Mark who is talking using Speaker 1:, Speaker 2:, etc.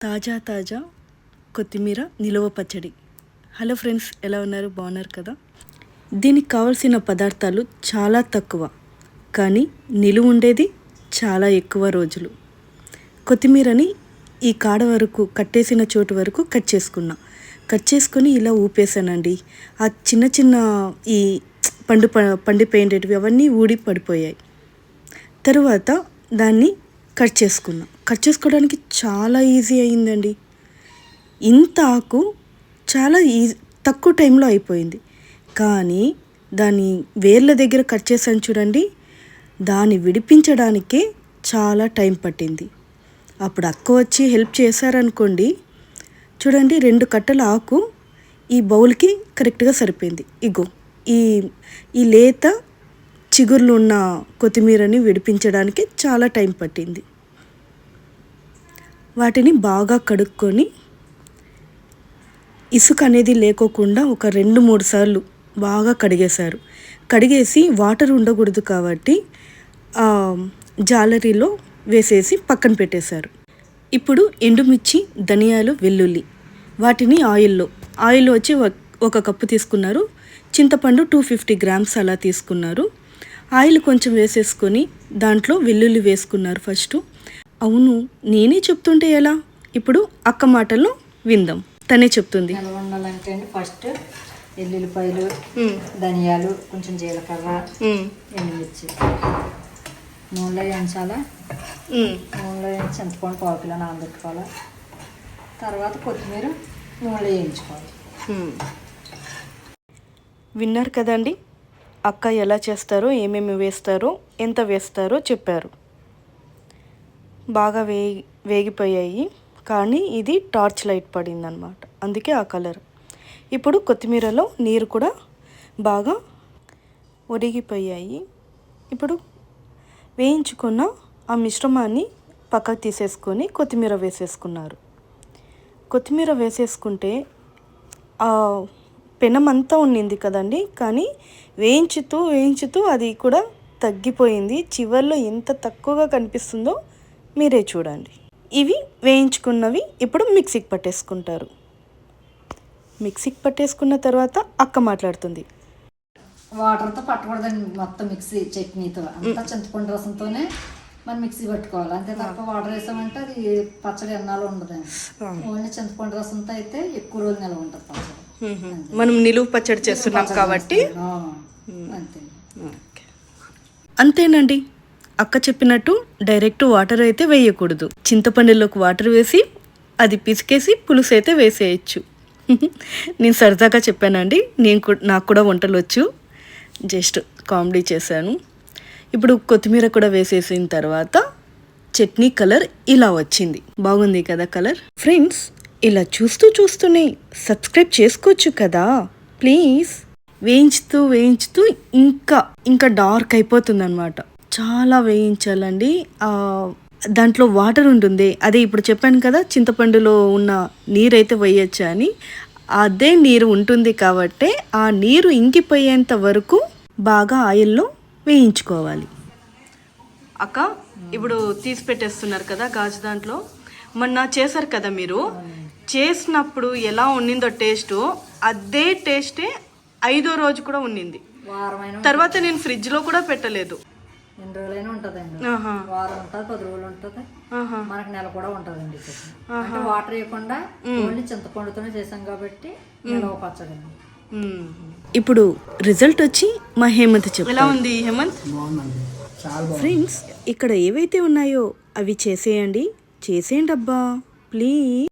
Speaker 1: తాజా తాజా కొత్తిమీర నిలువ పచ్చడి. హలో ఫ్రెండ్స్, ఎలా ఉన్నారు? బాగున్నారు కదా? దీనికి కావాల్సిన పదార్థాలు చాలా తక్కువ, కానీ నిలువ ఉండేది చాలా ఎక్కువ రోజులు. కొత్తిమీరని ఈ కాడ వరకు కట్టేసిన చోటు వరకు కట్ చేసుకొని ఇలా ఊపేసానండి. ఆ చిన్న చిన్న ఈ పండిపోయేటివి అవన్నీ ఊడి పడిపోయాయి. తరువాత దాన్ని కట్ చేసుకోవడానికి చాలా ఈజీ అయిందండి. ఇంత ఆకు చాలా తక్కువ టైంలో అయిపోయింది. కానీ దాని వేర్ల దగ్గర కట్ చేసాను చూడండి, దాన్ని విడిపించడానికే చాలా టైం పట్టింది. అప్పుడు అక్క వచ్చి హెల్ప్ చేశారనుకోండి, చూడండి 2 కట్టల ఆకు ఈ బౌల్కి కరెక్ట్గా సరిపోయింది. ఇగో ఈ లేత చిగుర్లు ఉన్న కొత్తిమీరని విడిపించడానికి చాలా టైం పట్టింది. వాటిని బాగా కడుక్కొని ఇసుక అనేది లేకోకుండా ఒక 2-3 సార్లు బాగా కడిగేసి వాటర్ ఉండకూడదు కాబట్టి జాలరీలో వేసేసి పక్కన పెట్టేశారు. ఇప్పుడు ఎండుమిర్చి, ధనియాలు, వెల్లుల్లి వాటిని ఆయిల్ వచ్చి 1 కప్పు తీసుకున్నారు. చింతపండు 250 గ్రామ్స్ అలా తీసుకున్నారు. ఆయిల్ కొంచెం వేసేసుకొని దాంట్లో వెల్లుల్లి వేసుకున్నారు ఫస్ట్. అవును, నేనే చెప్తుంటే ఎలా? ఇప్పుడు అక్క మాటల్లో విందాం, తనే చెప్తుంది.
Speaker 2: ఎలా వండాలంటే అండి, ఫస్ట్ ఎల్లుల్లిపాయలు, ధనియాలు, కొంచెం జీలకర్ర, ఎండుమిర్చి నూనెలో వేయించాలా. నూనెలో వేయించి చింతపండు 1 కిలో నానబెట్టుకోవాలి. తర్వాత కొత్తిమీర నూనెలో వేయించుకోవాలి.
Speaker 1: విన్నారు కదండి, అక్క ఎలా చేస్తారో, ఏమేమి వేస్తారో, ఎంత వేస్తారో చెప్పారు. బాగా వేగిపోయాయి, కానీ ఇది టార్చ్ లైట్ పడిందనమాట, అందుకే ఆ కలర్. ఇప్పుడు కొత్తిమీరలో నీరు కూడా బాగా ఒరిగిపోయాయి. ఇప్పుడు వేయించుకున్న ఆ మిశ్రమాన్ని పక్కకు తీసేసుకొని కొత్తిమీర వేసేసుకున్నారు. కొత్తిమీర వేసేసుకుంటే పెనమంతా ఉన్నింది కదండి, కానీ వేయించుతూ అది కూడా తగ్గిపోయింది. చివర్లో ఎంత తక్కువగా కనిపిస్తుందో మీరే చూడండి. ఇవి వేయించుకున్నవి ఇప్పుడు మిక్సీకి పట్టేసుకుంటారు. మిక్సీకి పట్టేసుకున్న తర్వాత అక్క మాట్లాడుతుంది.
Speaker 2: వాటర్తో పట్టకూడదండి, మొత్తం మిక్సీ చట్నీతో అంతా చింతపండు రసంతోనే మనం మిక్సీ పట్టుకోవాలి. అంతే తప్ప వాటర్ వేసామంటే అది పచ్చడి ఎన్నాళ్ళు ఉండదండి. ఓన్లీ చింతపండు రసంతో అయితే ఎక్కువ రోజులు నిల్వ ఉంటుంది పచ్చడి.
Speaker 1: మనం నిలువ పచ్చడి చేస్తున్నాం కాబట్టి
Speaker 2: అంతే.
Speaker 1: అంతేనండి, అక్క చెప్పినట్టు డైరెక్ట్ వాటర్ అయితే వేయకూడదు. చింతపండులోకి వాటర్ వేసి అది పిసికేసి పులుసు అయితే వేసేయచ్చు. నేను సరదాగా చెప్పానండి, నాకు కూడా వంటలు వచ్చు, జస్ట్ కామెడీ చేశాను. ఇప్పుడు కొత్తిమీర కూడా వేసేసిన తర్వాత చట్నీ కలర్ ఇలా వచ్చింది. బాగుంది కదా కలర్? ఫ్రెండ్స్, ఇలా చూస్తూనే సబ్స్క్రైబ్ చేసుకోవచ్చు కదా ప్లీజ్. వేయించుతూ ఇంకా డార్క్ అయిపోతుంది అనమాట. చాలా వేయించాలండి. దాంట్లో వాటర్ ఉంటుంది, అదే ఇప్పుడు చెప్పాను కదా చింతపండులో ఉన్న నీరైతే వేయచ్చు అని. అదే నీరు ఉంటుంది కాబట్టి ఆ నీరు ఇంకిపోయేంత వరకు బాగా ఆయిల్లో వేయించుకోవాలి. అక్క ఇప్పుడు తీసి పెట్టేస్తున్నారు కదా గాజు దాంట్లో. మొన్న చేశారు కదా మీరు, చేసినప్పుడు ఎలా ఉన్నిందో టేస్ట్, అదే టేస్టే 5వ రోజు కూడా ఉన్నింది. తర్వాత నేను ఫ్రిడ్జ్లో కూడా పెట్టలేదు.
Speaker 2: 2 రోజులైనా ఉంటుందండి, వారం ఉంటుంది, 10 రోజులు ఉంటుంది, మనకు నెల కూడా ఉంటుందండి. అంటే వాటర్ వేయకుండా ఓన్లీ చింతపండుతోనే చేసాం కాబట్టి నిలవ పచ్చడి.
Speaker 1: ఇప్పుడు రిజల్ట్ వచ్చి మా హేమంత్ చెప్పు. ఎలా ఉంది హేమంత్? ఫ్రెండ్స్, ఇక్కడ ఏవైతే ఉన్నాయో అవి చేసేయండి అబ్బా ప్లీజ్.